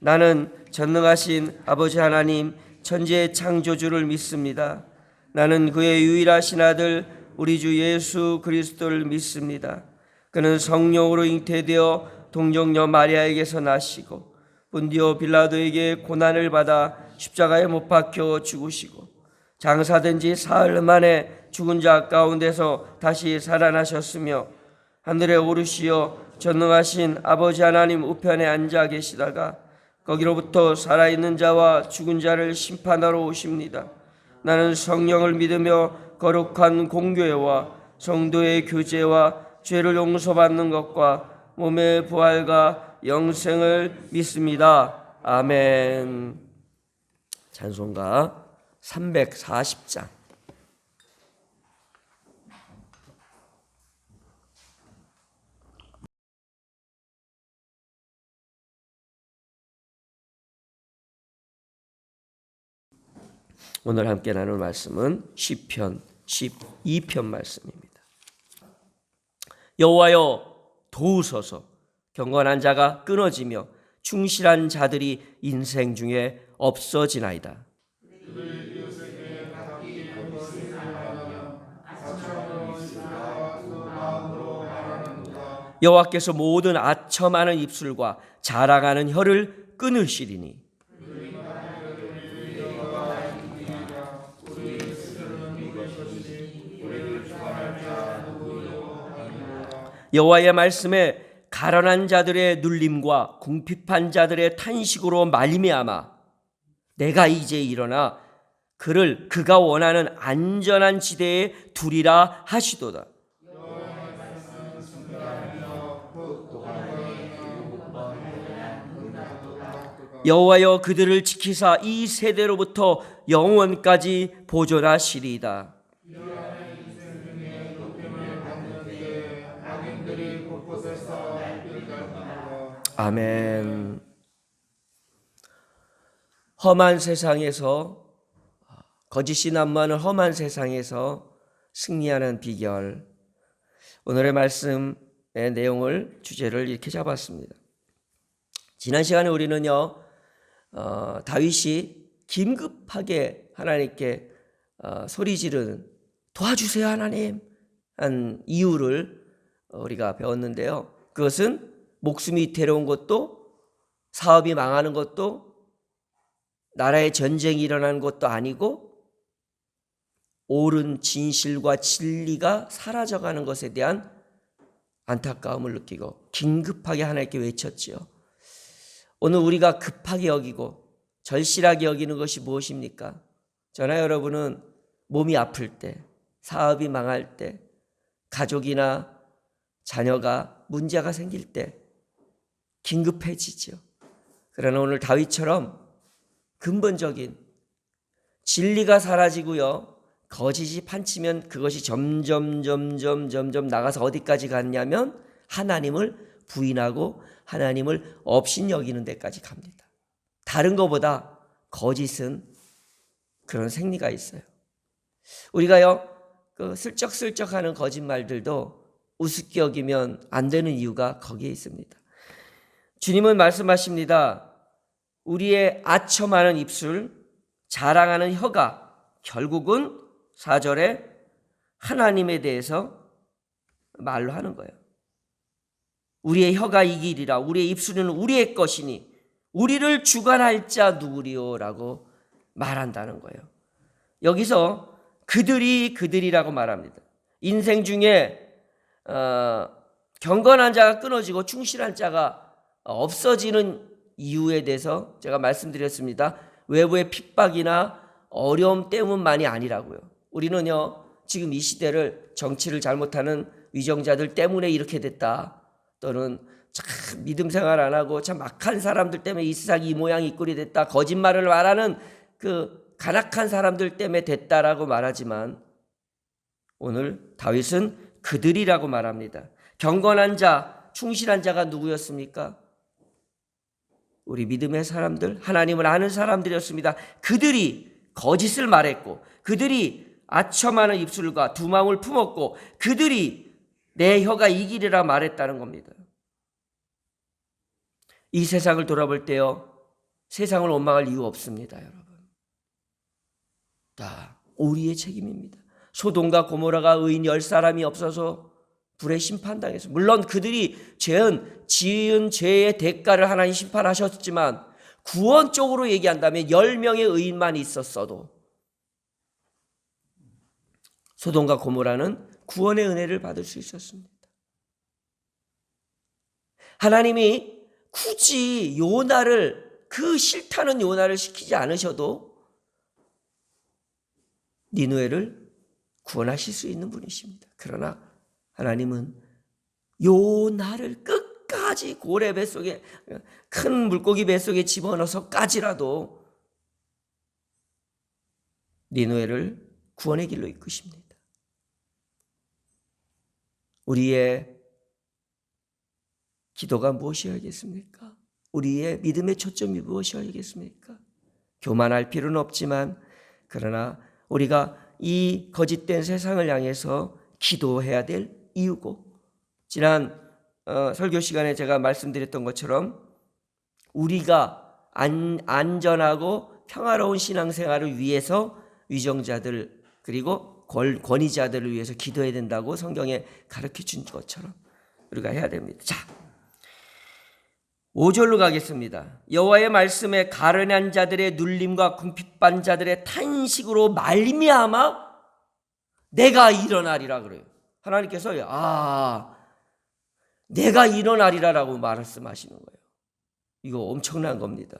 나는 전능하신 아버지 하나님 천지의 창조주를 믿습니다. 나는 그의 유일하신 아들 우리 주 예수 그리스도를 믿습니다. 그는 성령으로 잉태되어 동정녀 마리아에게서 나시고 본디오 빌라도에게 고난을 받아 십자가에 못 박혀 죽으시고 장사된 지 사흘 만에 죽은 자 가운데서 다시 살아나셨으며 하늘에 오르시어 전능하신 아버지 하나님 우편에 앉아 계시다가 거기로부터 살아있는 자와 죽은 자를 심판하러 오십니다. 나는 성령을 믿으며 거룩한 공교회와 성도의 교제와 죄를 용서받는 것과 몸의 부활과 영생을 믿습니다. 아멘. 찬송가 340장. 오늘 함께 나눌 말씀은 시편 12편 말씀입니다. 여호와여 도우소서. 경건한 자가 끊어지며 충실한 자들이 인생 중에 없어지나이다. 여호와께서 모든 아첨하는 입술과 자랑하는 혀를 끊으시리니 여호와의 말씀에 가련한 자들의 눌림과 궁핍한 자들의 탄식으로 말미암아 내가 이제 일어나 그가 원하는 안전한 지대에 두리라 하시도다. 여호와여 그들을 지키사 이 세대로부터 영원까지 보존하시리이다. 아멘. 험한 세상에서 거짓이 난무하는 험한 세상에서 승리하는 비결. 오늘의 말씀의 내용을 주제를 이렇게 잡았습니다. 지난 시간에 우리는요 다윗이 긴급하게 하나님께 소리 지르는 도와주세요 하나님 한 이유를 우리가 배웠는데요. 그것은 목숨이 위태로운 것도 사업이 망하는 것도 나라의 전쟁이 일어나는 것도 아니고 옳은 진실과 진리가 사라져가는 것에 대한 안타까움을 느끼고 긴급하게 하나님께 외쳤지요. 오늘 우리가 급하게 여기고 절실하게 여기는 것이 무엇입니까? 저나 여러분은 몸이 아플 때, 사업이 망할 때, 가족이나 자녀가 문제가 생길 때 긴급해지죠. 그러나 오늘 다윗처럼 근본적인 진리가 사라지고요, 거짓이 판치면 그것이 점점 나가서 어디까지 갔냐면 하나님을 부인하고 하나님을 업신여기는 데까지 갑니다. 다른 것보다 거짓은 그런 생리가 있어요. 우리가요 슬쩍슬쩍 하는 거짓말들도 우습게 여기면 안 되는 이유가 거기에 있습니다. 주님은 말씀하십니다. 우리의 아첨하는 입술, 자랑하는 혀가 결국은 4절에 하나님에 대해서 말로 하는 거예요. 우리의 혀가 이기리라. 우리의 입술은 우리의 것이니 우리를 주관할 자 누구리요? 라고 말한다는 거예요. 여기서 그들이라고 말합니다. 인생 중에 경건한 자가 끊어지고 충실한 자가 없어지는 이유에 대해서 제가 말씀드렸습니다. 외부의 핍박이나 어려움 때문만이 아니라고요. 우리는요 지금 이 시대를 정치를 잘못하는 위정자들 때문에 이렇게 됐다, 또는 참 믿음 생활 안 하고 참 악한 사람들 때문에 이 세상이 이 모양이 이 꼴이 됐다, 거짓말을 말하는 그 간악한 사람들 때문에 됐다라고 말하지만 오늘 다윗은 그들이라고 말합니다. 경건한 자, 충실한 자가 누구였습니까? 우리 믿음의 사람들, 하나님을 아는 사람들이었습니다. 그들이 거짓을 말했고, 그들이 아첨하는 입술과 두망을 품었고, 그들이 내 혀가 이기리라 말했다는 겁니다. 이 세상을 돌아볼 때요, 세상을 원망할 이유 없습니다, 여러분. 다 우리의 책임입니다. 소돔과 고모라가 의인 10사람이 없어서 불에 심판당해서, 물론 그들이 지은 죄의 대가를 하나님 심판하셨지만 구원적으로 얘기한다면 10명의 의인만 있었어도 소돔과 고모라는 구원의 은혜를 받을 수 있었습니다. 하나님이 굳이 그 싫다는 요나를 시키지 않으셔도 니느웨를 구원하실 수 있는 분이십니다. 그러나 하나님은 요나를 끝까지 고래 뱃속에, 큰 물고기 뱃속에 집어넣어서까지라도 니느웨를 구원의 길로 이끄십니다. 우리의 기도가 무엇이어야겠습니까? 우리의 믿음의 초점이 무엇이어야겠습니까? 교만할 필요는 없지만, 그러나 우리가 이 거짓된 세상을 향해서 기도해야 될 이유고, 지난 설교 시간에 제가 말씀드렸던 것처럼 우리가 안전하고 평화로운 신앙생활을 위해서 위정자들 그리고 권위자들을 위해서 기도해야 된다고 성경에 가르쳐 준 것처럼 우리가 해야 됩니다. 자, 5절로 가겠습니다. 여호와의 말씀에 가련한 자들의 눌림과 궁핍한 자들의 탄식으로 말미암아 내가 일어나리라 그래요. 하나님께서 내가 일어나리라라고 말씀하시는 거예요. 이거 엄청난 겁니다.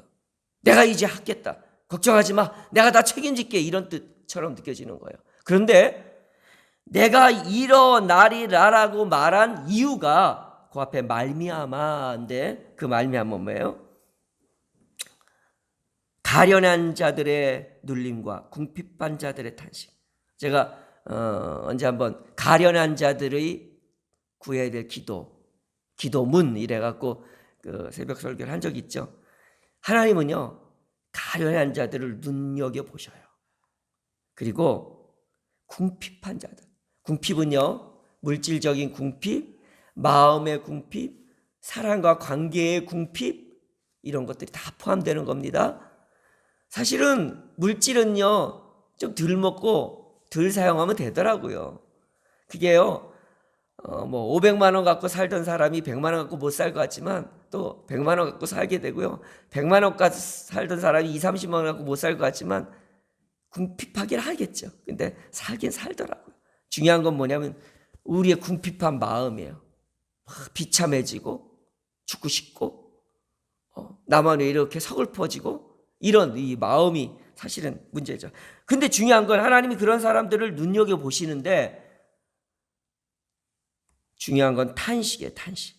내가 이제 하겠다. 걱정하지 마. 내가 다 책임질게. 이런 뜻처럼 느껴지는 거예요. 그런데 내가 일어나리라라고 말한 이유가 그 앞에 말미암아인데, 그 말미암은 뭐예요? 가련한 자들의 눌림과 궁핍한 자들의 탄식. 제가 언제 한번 가련한 자들의 구해야 될 기도문 이래갖고 그 새벽 설교를 한 적이 있죠. 하나님은요, 가련한 자들을 눈여겨보셔요. 그리고 궁핍한 자들, 궁핍은요, 물질적인 궁핍, 마음의 궁핍, 사랑과 관계의 궁핍, 이런 것들이 다 포함되는 겁니다. 사실은 물질은요, 좀 덜 먹고 덜 사용하면 되더라고요. 그게요, 500만 원 갖고 살던 사람이 100만 원 갖고 못 살 것 같지만 또 100만 원 갖고 살게 되고요. 100만 원 갖고 살던 사람이 20, 30만 원 갖고 못 살 것 같지만 궁핍하긴 하겠죠. 근데 살긴 살더라고요. 중요한 건 뭐냐면 우리의 궁핍한 마음이에요. 비참해지고 죽고 싶고 나만 왜 이렇게 서글퍼지고 이런 이 마음이 사실은 문제죠. 근데 중요한 건 하나님이 그런 사람들을 눈여겨보시는데, 중요한 건 탄식이에요. 탄식.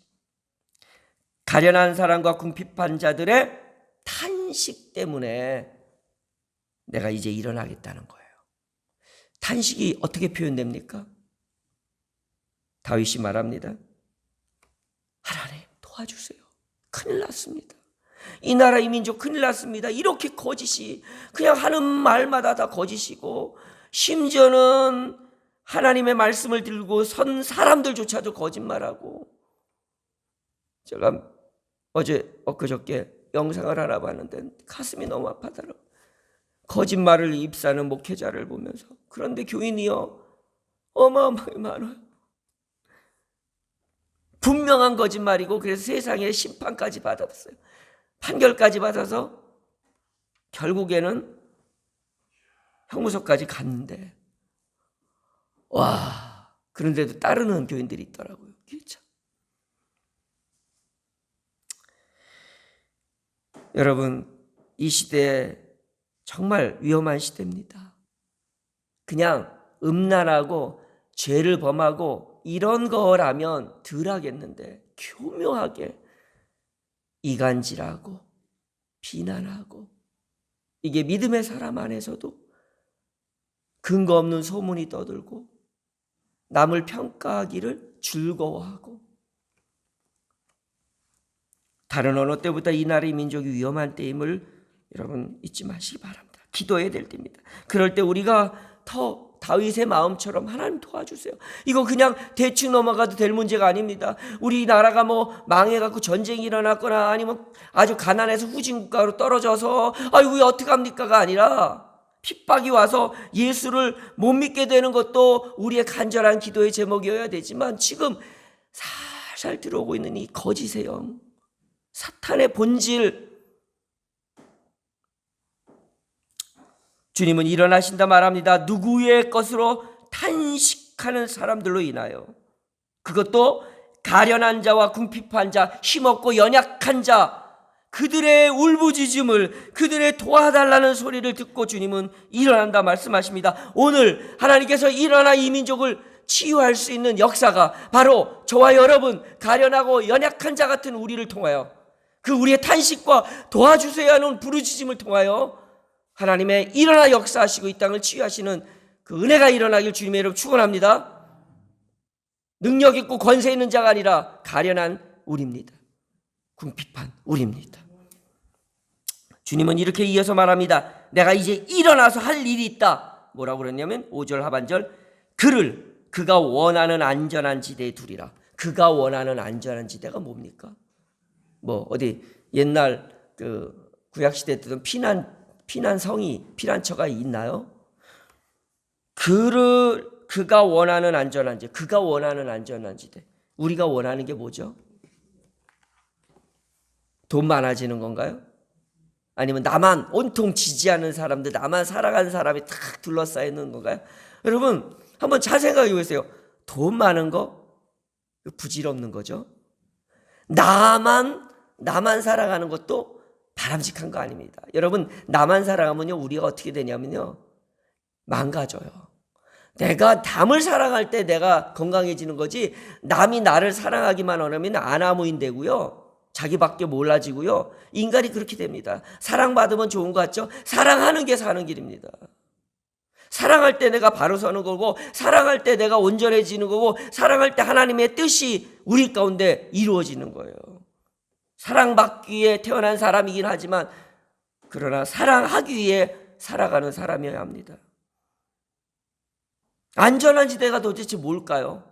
가련한 사람과 궁핍한 자들의 탄식 때문에 내가 이제 일어나겠다는 거예요. 탄식이 어떻게 표현됩니까? 다윗이 말합니다. 하나님 도와주세요. 큰일 났습니다. 이 나라 이 민족 큰일 났습니다. 이렇게 거짓이, 그냥 하는 말마다 다 거짓이고, 심지어는 하나님의 말씀을 들고 선 사람들조차도 거짓말하고. 제가 엊그저께 영상을 하나 봤는데 가슴이 너무 아파더라고요. 거짓말을 입사하는 목회자를 보면서. 그런데 교인이요, 어마어마하게 많아요. 분명한 거짓말이고, 그래서 세상에 심판까지 받았어요. 판결까지 받아서 결국에는 형무소까지 갔는데, 와, 그런데도 따르는 교인들이 있더라고요. 참. 여러분, 이 시대 정말 위험한 시대입니다. 그냥 음란하고 죄를 범하고 이런 거라면 덜 하겠는데, 교묘하게 이간질하고 비난하고, 이게 믿음의 사람 안에서도 근거 없는 소문이 떠들고 남을 평가하기를 즐거워하고, 다른 어느 때보다 이 나라의 민족이 위험한 때임을 여러분 잊지 마시기 바랍니다. 기도해야 될 때입니다. 그럴 때 우리가 더 다윗의 마음처럼 하나님 도와주세요. 이거 그냥 대충 넘어가도 될 문제가 아닙니다. 우리나라가 뭐 망해갖고 전쟁이 일어났거나 아니면 아주 가난해서 후진국가로 떨어져서 아이고 어떡합니까가 아니라 핍박이 와서 예수를 못 믿게 되는 것도 우리의 간절한 기도의 제목이어야 되지만 지금 살살 들어오고 있는 이 거짓의 영, 사탄의 본질, 주님은 일어나신다 말합니다. 누구의 것으로 탄식하는 사람들로 인하여, 그것도 가련한 자와 궁핍한 자, 힘없고 연약한 자, 그들의 울부짖음을, 그들의 도와달라는 소리를 듣고 주님은 일어난다 말씀하십니다. 오늘 하나님께서 일어나 이 민족을 치유할 수 있는 역사가 바로 저와 여러분, 가련하고 연약한 자 같은 우리를 통하여, 그 우리의 탄식과 도와주세요 하는 부르짖음을 통하여 하나님의 일어나 역사하시고 이 땅을 치유하시는 그 은혜가 일어나길 주님의 이름으로 축원합니다. 능력 있고 권세 있는 자가 아니라 가련한 우리입니다. 궁핍한 우리입니다. 주님은 이렇게 이어서 말합니다. 내가 이제 일어나서 할 일이 있다. 뭐라고 그랬냐면 5절 하반절, 그가 원하는 안전한 지대에 두리라. 그가 원하는 안전한 지대가 뭡니까? 뭐 어디 옛날 그 구약시대 때던 피난성이, 피난처가 있나요? 그가 원하는 안전한 지대, 그가 원하는 안전한 지대. 우리가 원하는 게 뭐죠? 돈 많아지는 건가요? 아니면 나만 온통 지지하는 사람들, 나만 살아가는 사람이 탁 둘러싸여 있는 건가요? 여러분 한번 잘 생각해 보세요. 돈 많은 거 부질없는 거죠. 나만 살아가는 것도 바람직한 거 아닙니다. 여러분 나만 살아가면요 우리가 어떻게 되냐면요 망가져요. 내가 남을 사랑할 때 내가 건강해지는 거지, 남이 나를 사랑하기만 하면 아나무인 되고요, 자기밖에 몰라지고요, 인간이 그렇게 됩니다. 사랑받으면 좋은 것 같죠? 사랑하는 게 사는 길입니다. 사랑할 때 내가 바로 서는 거고, 사랑할 때 내가 온전해지는 거고, 사랑할 때 하나님의 뜻이 우리 가운데 이루어지는 거예요. 사랑받기 위해 태어난 사람이긴 하지만 그러나 사랑하기 위해 살아가는 사람이어야 합니다. 안전한 지대가 도대체 뭘까요?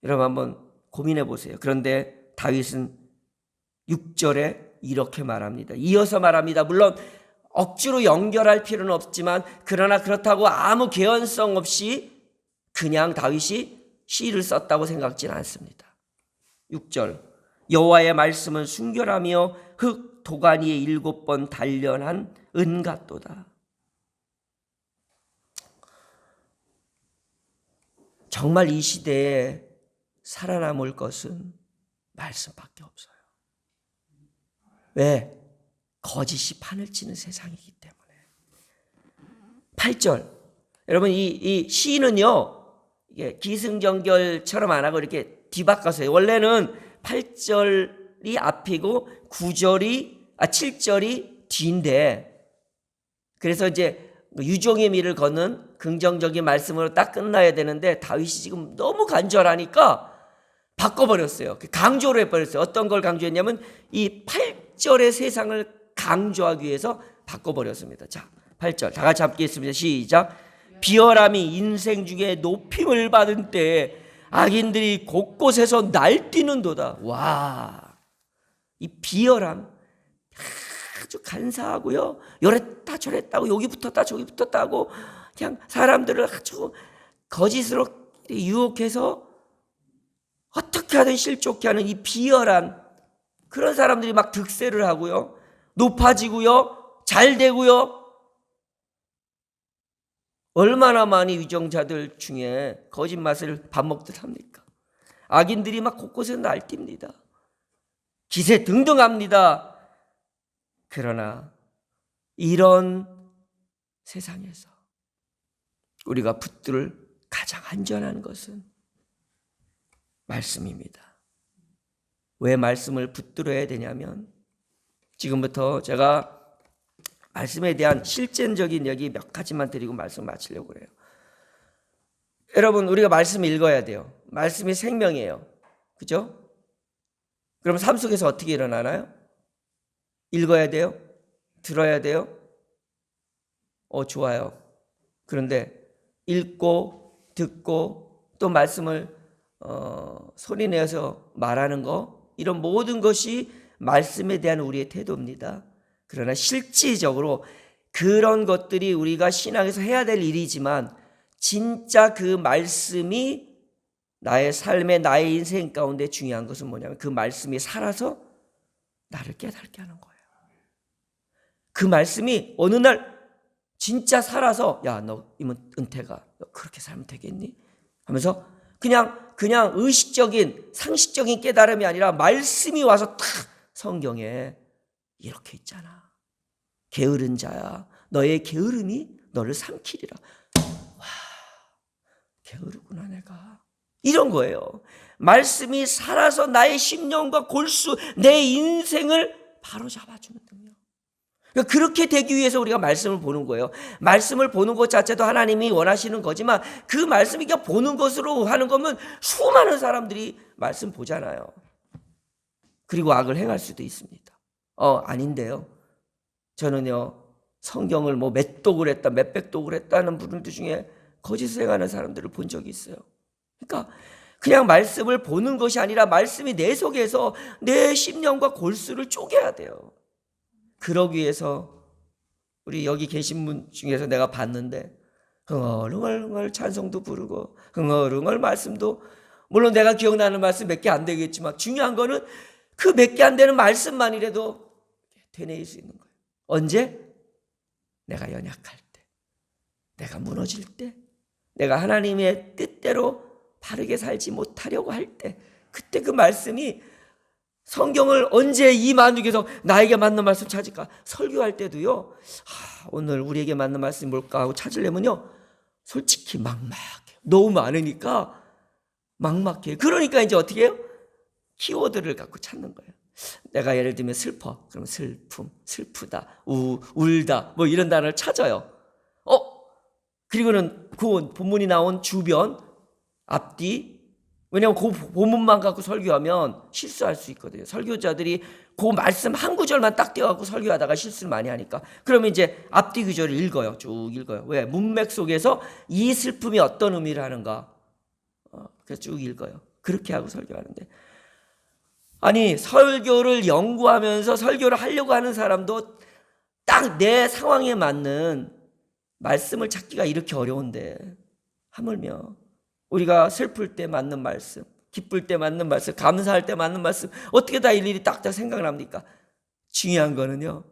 여러분 한번 고민해 보세요. 그런데 다윗은 6절에 이렇게 말합니다. 이어서 말합니다. 물론 억지로 연결할 필요는 없지만 그러나 그렇다고 아무 개연성 없이 그냥 다윗이 시를 썼다고 생각지는 않습니다. 6절, 여호와의 말씀은 순결하며 흙 도가니에 7번 단련한 은 같도다. 정말 이 시대에 살아남을 것은 말씀밖에 없어요. 왜? 거짓이 판을 치는 세상이기 때문에. 8절, 여러분 이 시는요 이게 기승전결처럼 안 하고 이렇게 뒤바꿔서요. 원래는 8절이 앞이고 7절이 뒤인데, 그래서 이제 유종의 미를 걷는 긍정적인 말씀으로 딱 끝나야 되는데 다윗이 지금 너무 간절하니까 바꿔버렸어요. 강조를 해버렸어요. 어떤 걸 강조했냐면 이 8절의 세상을 강조하기 위해서 바꿔버렸습니다. 자, 8절 다 같이 함께 읽습니다. 시작. 비열함이 인생 중에 높임을 받은 때에 악인들이 곳곳에서 날뛰는도다. 와, 이 비열함 아주 간사하고요, 요랬다 저랬다고, 여기 붙었다 저기 붙었다고 그냥 사람들을 아주 거짓으로 유혹해서 어떻게 하든 실족케 하는 이 비열한 그런 사람들이 막 득세를 하고요, 높아지고요, 잘 되고요. 얼마나 많이 위정자들 중에 거짓말을 밥 먹듯 합니까? 악인들이 막 곳곳에 날뜁니다. 기세 등등합니다. 그러나 이런 세상에서 우리가 붙들 가장 안전한 것은 말씀입니다. 왜 말씀을 붙들어야 되냐면, 지금부터 제가 말씀에 대한 실践적인 얘기 몇 가지만 드리고 말씀 마치려고 해요. 여러분 우리가 말씀 읽어야 돼요. 말씀이 생명이에요. 그죠? 그럼 삶 속에서 어떻게 일어나나요? 읽어야 돼요? 들어야 돼요? 좋아요. 그런데 읽고 듣고 또 말씀을 소리내서 말하는 거, 이런 모든 것이 말씀에 대한 우리의 태도입니다. 그러나 실질적으로 그런 것들이 우리가 신앙에서 해야 될 일이지만, 진짜 그 말씀이 나의 삶에, 나의 인생 가운데 중요한 것은 뭐냐면 그 말씀이 살아서 나를 깨닫게 하는 거예요. 그 말씀이 어느 날 진짜 살아서, 야, 너 은퇴가 너 그렇게 살면 되겠니? 하면서 그냥 의식적인 상식적인 깨달음이 아니라 말씀이 와서 탁, 성경에 이렇게 있잖아. 게으른 자야, 너의 게으름이 너를 삼키리라. 와, 게으르구나 내가. 이런 거예요. 말씀이 살아서 나의 심령과 골수, 내 인생을 바로 잡아주는 능력. 그러니까 그렇게 되기 위해서 우리가 말씀을 보는 거예요. 말씀을 보는 것 자체도 하나님이 원하시는 거지만, 그 말씀이 그냥 보는 것으로 하는 거면 수많은 사람들이 말씀 보잖아요. 그리고 악을 행할 수도 있습니다. 아닌데요. 저는요, 성경을 뭐 몇 독을 했다, 몇백 독을 했다는 분들 중에 거짓을 행하는 사람들을 본 적이 있어요. 그러니까 그냥 말씀을 보는 것이 아니라 말씀이 내 속에서 내 심령과 골수를 쪼개야 돼요. 그러기 위해서 우리 여기 계신 분 중에서 내가 봤는데 흥얼흥얼 찬송도 부르고 흥얼흥얼 말씀도, 물론 내가 기억나는 말씀 몇 개 안 되겠지만 중요한 거는 그 몇 개 안 되는 말씀만이라도 되뇌일 수 있는 거예요. 언제? 내가 연약할 때, 내가 무너질 때, 내가 하나님의 뜻대로 바르게 살지 못하려고 할 때, 그때 그 말씀이, 성경을 언제 이 만중에서 나에게 맞는 말씀 찾을까? 설교할 때도요, 오늘 우리에게 맞는 말씀이 뭘까 하고 찾으려면요, 솔직히 막막해요. 너무 많으니까 막막해요. 그러니까 이제 어떻게 해요? 키워드를 갖고 찾는 거예요. 내가 예를 들면 슬퍼, 그럼 슬픔, 슬프다, 울다, 뭐 이런 단어를 찾아요. 그리고는 그 본문이 나온 주변, 앞뒤, 왜냐하면 그 본문만 갖고 설교하면 실수할 수 있거든요. 설교자들이 그 말씀 한 구절만 딱 떼어갖고 설교하다가 실수를 많이 하니까, 그러면 이제 앞뒤 구절을 읽어요. 쭉 읽어요. 왜? 문맥 속에서 이 슬픔이 어떤 의미를 하는가, 그래서 쭉 읽어요. 그렇게 하고 설교하는데, 아니, 설교를 연구하면서 설교를 하려고 하는 사람도 딱 내 상황에 맞는 말씀을 찾기가 이렇게 어려운데, 하물며 우리가 슬플 때 맞는 말씀, 기쁠 때 맞는 말씀, 감사할 때 맞는 말씀, 어떻게 다 일일이 딱딱 생각납니까? 중요한 거는요,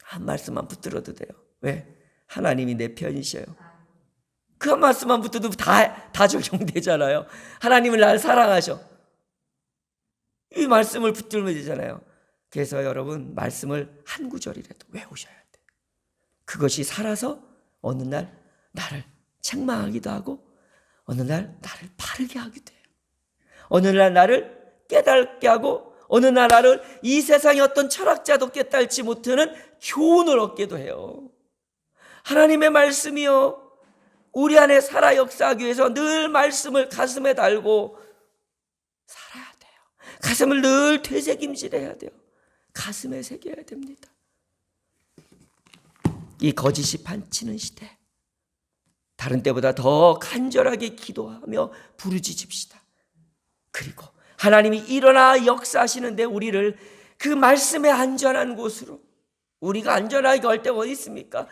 한 말씀만 붙들어도 돼요. 왜? 하나님이 내 편이셔요. 그 한 말씀만 붙들어도 다 적용되잖아요. 하나님은 나를 사랑하셔. 이 말씀을 붙들면 되잖아요. 그래서 여러분, 말씀을 한 구절이라도 외우셔야 돼. 그것이 살아서 어느 날 나를 책망하기도 하고, 어느 날 나를 바르게 하기도 해요. 어느 날 나를 깨닫게 하고, 어느 날 나를 이 세상의 어떤 철학자도 깨달지 못하는 교훈을 얻게도 해요. 하나님의 말씀이요, 우리 안에 살아 역사하기 위해서 늘 말씀을 가슴에 달고 살아야 돼요. 가슴을 늘 되새김질해야 돼요. 가슴에 새겨야 됩니다. 이 거짓이 판치는 시대, 다른 때보다 더 간절하게 기도하며 부르짖읍시다. 그리고 하나님이 일어나 역사하시는데 우리를 그 말씀의 안전한 곳으로, 우리가 안전하게 갈 때가 어디 있습니까?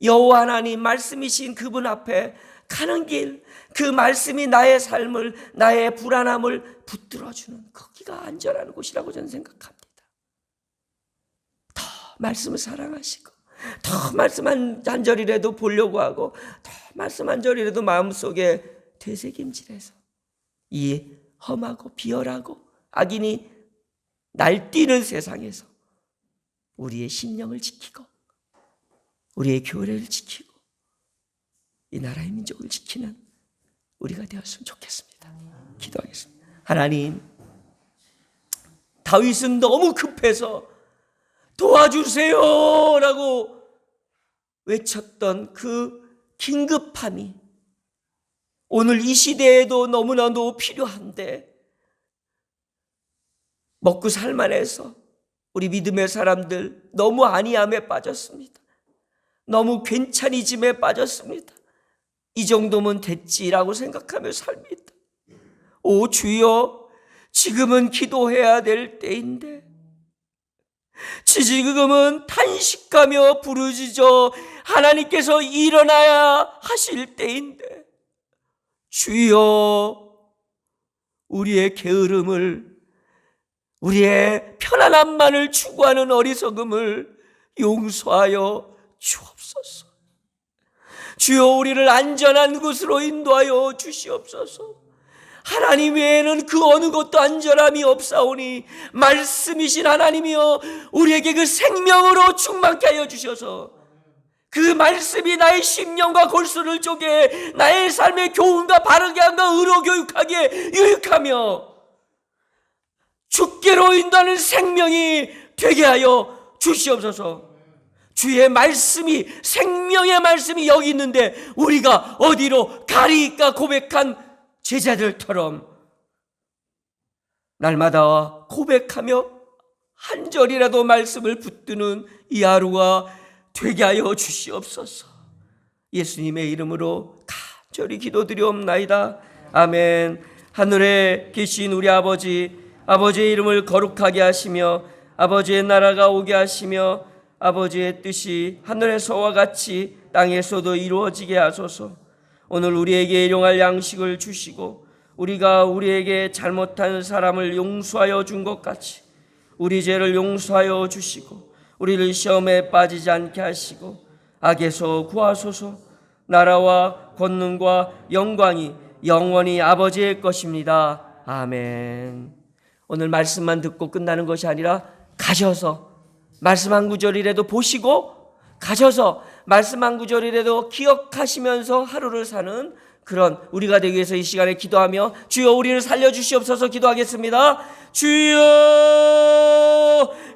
여호와 하나님 말씀이신 그분 앞에 가는 길, 그 말씀이 나의 삶을, 나의 불안함을 붙들어주는, 거기가 안전한 곳이라고 저는 생각합니다. 더 말씀을 사랑하시고, 더 말씀 한 절이라도 보려고 하고, 더 말씀 한 절이라도 마음속에 되새김질해서 이 험하고 비열하고 악인이 날뛰는 세상에서 우리의 심령을 지키고, 우리의 교회를 지키고, 이 나라의 민족을 지키는 우리가 되었으면 좋겠습니다. 기도하겠습니다. 하나님, 다윗은 너무 급해서 도와주세요 라고 외쳤던 그 긴급함이 오늘 이 시대에도 너무나도 필요한데, 먹고 살만해서 우리 믿음의 사람들 너무 안이함에 빠졌습니다. 너무 괜찮이즘에 빠졌습니다. 이 정도면 됐지라고 생각하며 삽니다. 오 주여, 지금은 기도해야 될 때인데, 지금은 탄식하며 부르짖어 하나님께서 일어나야 하실 때인데, 주여, 우리의 게으름을, 우리의 편안함만을 추구하는 어리석음을 용서하여 주옵소서. 주여, 우리를 안전한 곳으로 인도하여 주시옵소서. 하나님 외에는 그 어느 것도 안전함이 없사오니 말씀이신 하나님이여, 우리에게 그 생명으로 충만케 하여 주셔서 그 말씀이 나의 심령과 골수를 쪼개 나의 삶의 교훈과 바르게 함과 의로 교육하기에 유익하며 주께로 인도하는 생명이 되게 하여 주시옵소서. 주의 말씀이, 생명의 말씀이 여기 있는데 우리가 어디로 가리까 고백한 제자들처럼 날마다 고백하며 한 절이라도 말씀을 붙드는 이 하루가 되게 하여 주시옵소서. 예수님의 이름으로 간절히 기도드리옵나이다. 아멘. 하늘에 계신 우리 아버지, 아버지의 이름을 거룩하게 하시며 아버지의 나라가 오게 하시며 아버지의 뜻이 하늘에서와 같이 땅에서도 이루어지게 하소서. 오늘 우리에게 일용할 양식을 주시고 우리가 우리에게 잘못한 사람을 용서하여 준 것 같이 우리 죄를 용서하여 주시고 우리를 시험에 빠지지 않게 하시고 악에서 구하소서. 나라와 권능과 영광이 영원히 아버지의 것입니다. 아멘. 오늘 말씀만 듣고 끝나는 것이 아니라 가셔서 말씀 한 구절이라도 보시고 가셔서 말씀 한 구절이라도 기억하시면서 하루를 사는 그런 우리가 되기 위해서 이 시간에 기도하며 주여 우리를 살려주시옵소서 기도하겠습니다. 주여,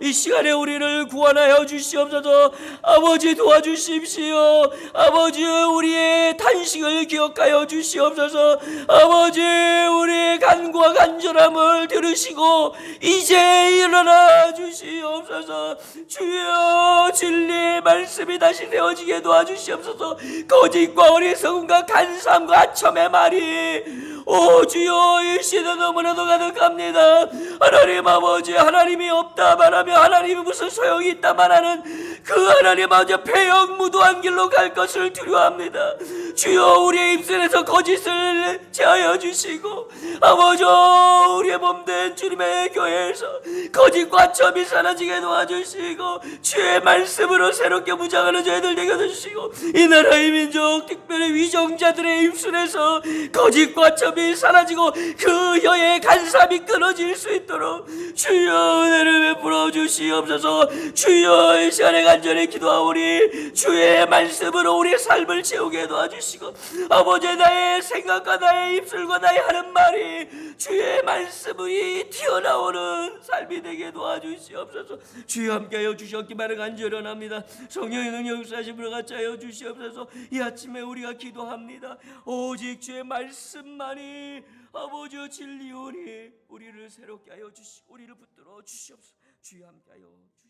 이 시간에 우리를 구원하여 주시옵소서. 아버지 도와주십시오. 아버지, 우리의 탄식을 기억하여 주시옵소서. 아버지, 우리의 간구와 간절함을 들으시고 이제 일어나 주시옵소서. 주여, 진리의 말씀이 다시 세워지게 도와주시옵소서. 거짓과 어리석음과 간사함과 아첨의 말이 오 주여, 이 시대 너무나도 가득합니다. 하나님 아버지, 하나님이 없다 말하며 하나님이 무슨 소용이 있다 말하는 그 하나님 아버지 배역무도한 길로 갈 것을 두려워합니다. 주여, 우리의 입술에서 거짓을 제하여 주시고 아버지, 우리의 몸된 주님의 교회에서 거짓과 점이 사라지게 도와주시고 주의 말씀으로 새롭게 무장하는 저희들 되게 해주시고 이 나라의 민족, 특별히 위정자들의 입술에서 거짓과 점이 사라지고 그 혀의 간섭이 끊어질 수 있도록 주여 은혜를 베풀어 주시옵소서. 주여, 이 시간에 간절히 기도하오니 주의 말씀으로 우리의 삶을 채우게 도와주시고 아버지, 나의 생각과 나의 입술과 나의 하는 말이 주의 말씀이 튀어나오는 삶이 되게 도와주시옵소서. 주여 함께하여 주셨기만을 간절히 원합니다. 성령의 능력 역사하심으로 같이 하여 주시옵소서. 이 아침에 우리가 기도합니다. 오직 주의 말씀만이 아버지여 진리오니 우리를 새롭게 하여 주시고 우리를 붙들어 주시옵소서. 주여 함께하여 주시옵소서.